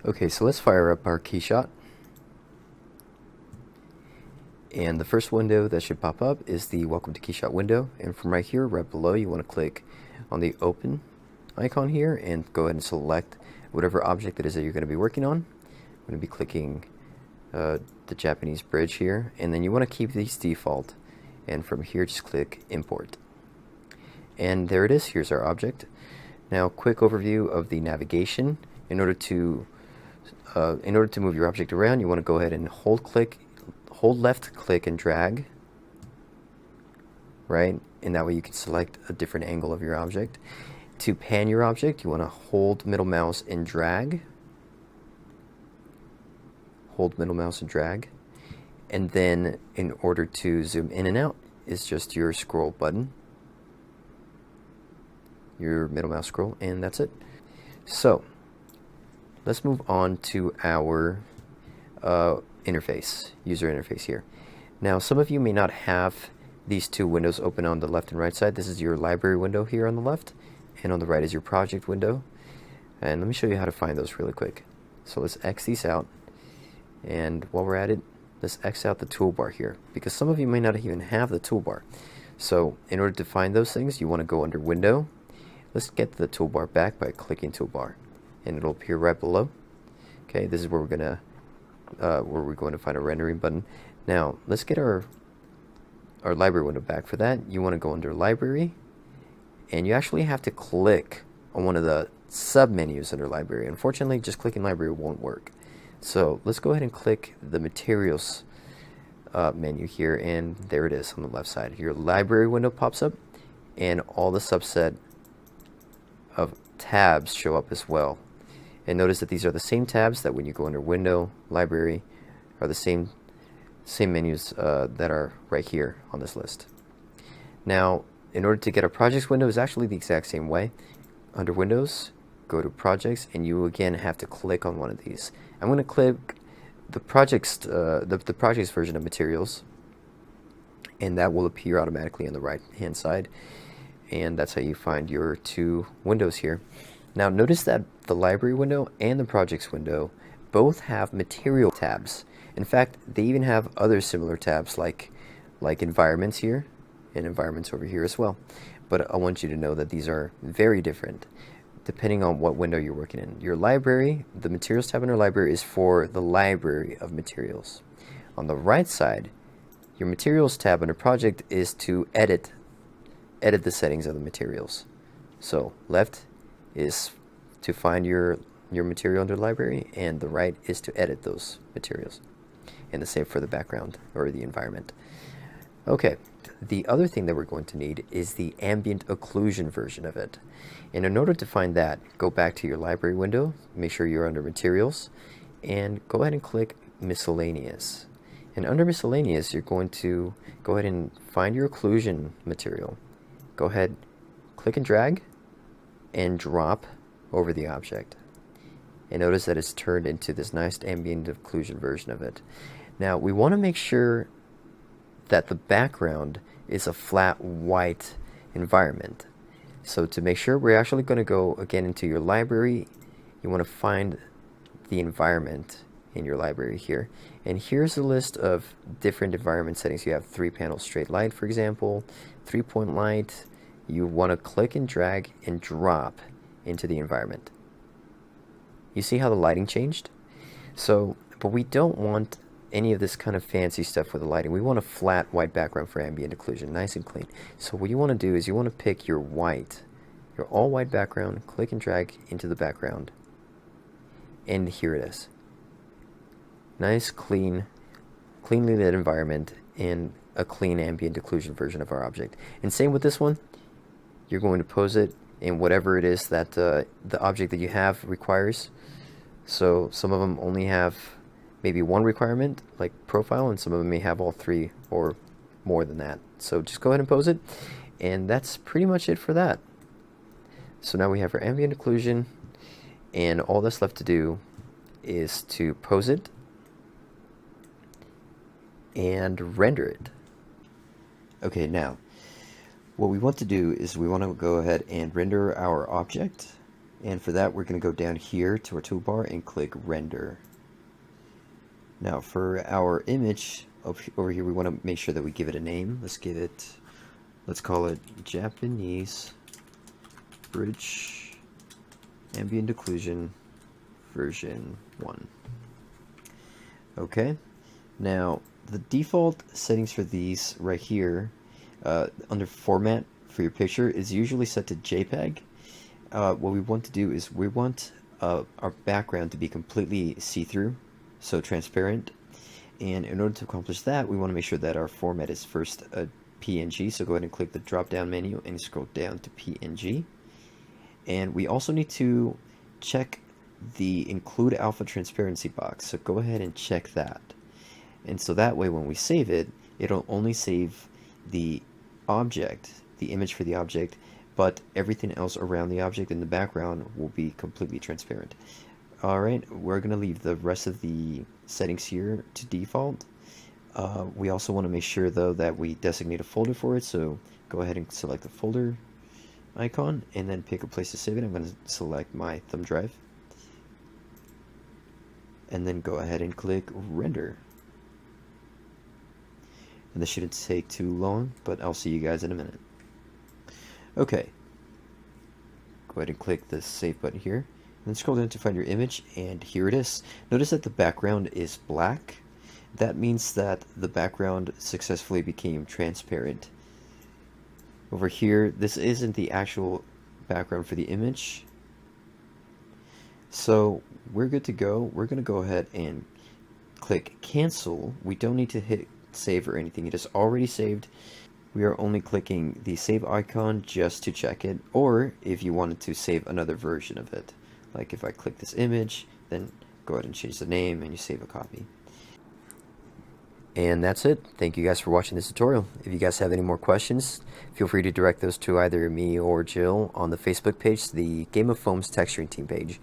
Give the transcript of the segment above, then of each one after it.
Okay, so let's fire up our Keyshot. And the first window that should pop up is the Welcome to Keyshot window. And from right here, right below, you want to click on the Open icon here and go ahead and select whatever object it is that you're going to be working on. I'm going to be clicking the Japanese bridge here, and then you want to keep these default. And from here, just click Import. And there it is. Here's our object. Now, quick overview of the navigation. In order to move your object around, you want to go ahead and hold left click and drag, right? And that way you can select a different angle of your object. To pan your object, you want to hold middle mouse and drag. Hold middle mouse and drag. And then in order to zoom in and out is just your scroll button. Your middle mouse scroll, and that's it. So let's move on to our interface, user interface here. Now, some of you may not have these two windows open on the left and right side. This is your library window here on the left, and on the right is your project window. And let me show you how to find those really quick. So let's X these out, and while we're at it, let's X out the toolbar here, because some of you may not even have the toolbar. So in order to find those things, you want to go under Window. Let's get the toolbar back by clicking Toolbar, and it'll appear right below. Okay, this is where we're going to find a rendering button. Now let's get our library window back. For that, you want to go under Library, and you actually have to click on one of the sub menus under Library. Unfortunately, just clicking Library won't work. So let's go ahead and click the Materials menu here, and there it is on the left side. Your library window pops up, and all the subset of tabs show up as well. And notice that these are the same tabs that when you go under Window, Library, are the same menus that are right here on this list. Now, in order to get a projects window, is actually the exact same way. Under Windows, go to Projects, and you again have to click on one of these. I'm going to click the projects version of Materials, and that will appear automatically on the right hand side. And that's how you find your two windows here. Now notice that the library window and the projects window both have material tabs. In fact, they even have other similar tabs like environments here and environments over here as well. But I want you to know that these are very different depending on what window you're working in. Your library, the materials tab in your library is for the library of materials. On the right side, your materials tab under project is to edit the settings of the materials. So left is to find your material under library, and the right is to edit those materials. And the same for the background or the environment. Okay, the other thing that we're going to need is the Ambient Occlusion version of it. And in order to find that, go back to your library window, make sure you're under Materials, and go ahead and click Miscellaneous. And under Miscellaneous, you're going to go ahead and find your occlusion material. Go ahead, click and drag, and drop over the object. And notice that it's turned into this nice ambient occlusion version of it. Now, we want to make sure that the background is a flat white environment. So to make sure, we're actually going to go again into your library. You want to find the environment in your library here. And here's a list of different environment settings. You have 3-panel straight light, for example, 3-point light. You want to click and drag and drop into the environment. You see how the lighting changed? So, but we don't want any of this kind of fancy stuff with the lighting. We want a flat white background for ambient occlusion, nice and clean. So what you want to do is you want to pick your white, your all white background, click and drag into the background, and here it is. Nice, cleanly lit environment in a clean ambient occlusion version of our object. And same with this one. You're going to pose it in whatever it is that the object that you have requires. So some of them only have maybe one requirement, like profile, and some of them may have all three or more than that. So just go ahead and pose it, and that's pretty much it for that. So now we have our ambient occlusion, and all that's left to do is to pose it and render it. Okay, now what we want to do is we want to go ahead and render our object. And for that, we're going to go down here to our toolbar and click Render. Now for our image over here, we want to make sure that we give it a name. Let's call it Japanese Bridge Ambient Occlusion version 1. Okay, now the default settings for these right here under format for your picture is usually set to JPEG. What we want to do is we want our background to be completely see-through, so transparent. And in order to accomplish that, we want to make sure that our format is first a PNG. So go ahead and click the drop-down menu and scroll down to PNG. And we also need to check the Include Alpha Transparency box. So go ahead and check that. And so that way when we save it, it'll only save the object, the image for the object, but everything else around the object in the background will be completely transparent. Alright, we're going to leave the rest of the settings here to default. We also want to make sure though that we designate a folder for it, so go ahead and select the folder icon and then pick a place to save it. I'm going to select my thumb drive. And then go ahead and click Render. And this shouldn't take too long, but I'll see you guys in a minute. Okay, go ahead and click the Save button here. And then scroll down to find your image, and here it is. Notice that the background is black. That means that the background successfully became transparent. Over here, this isn't the actual background for the image. So we're good to go. We're going to go ahead and click Cancel. We don't need to hit save or anything. It is already saved. We are only clicking the save icon just to check it, or if you wanted to save another version of it. Like if I click this image, then go ahead and change the name and you save a copy. And that's it. Thank you guys for watching this tutorial. If you guys have any more questions, feel free to direct those to either me or Jill on the Facebook page, the Game of Foam's texturing team page.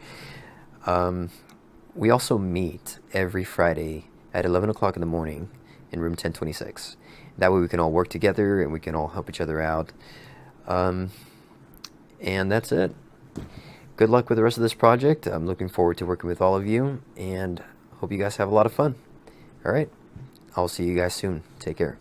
We also meet every Friday at 11 o'clock in the morning in room 1026. That way we can all work together and we can all help each other out. And that's it. Good luck with the rest of this project. I'm looking forward to working with all of you and hope you guys have a lot of fun. Alright, I'll see you guys soon. Take care.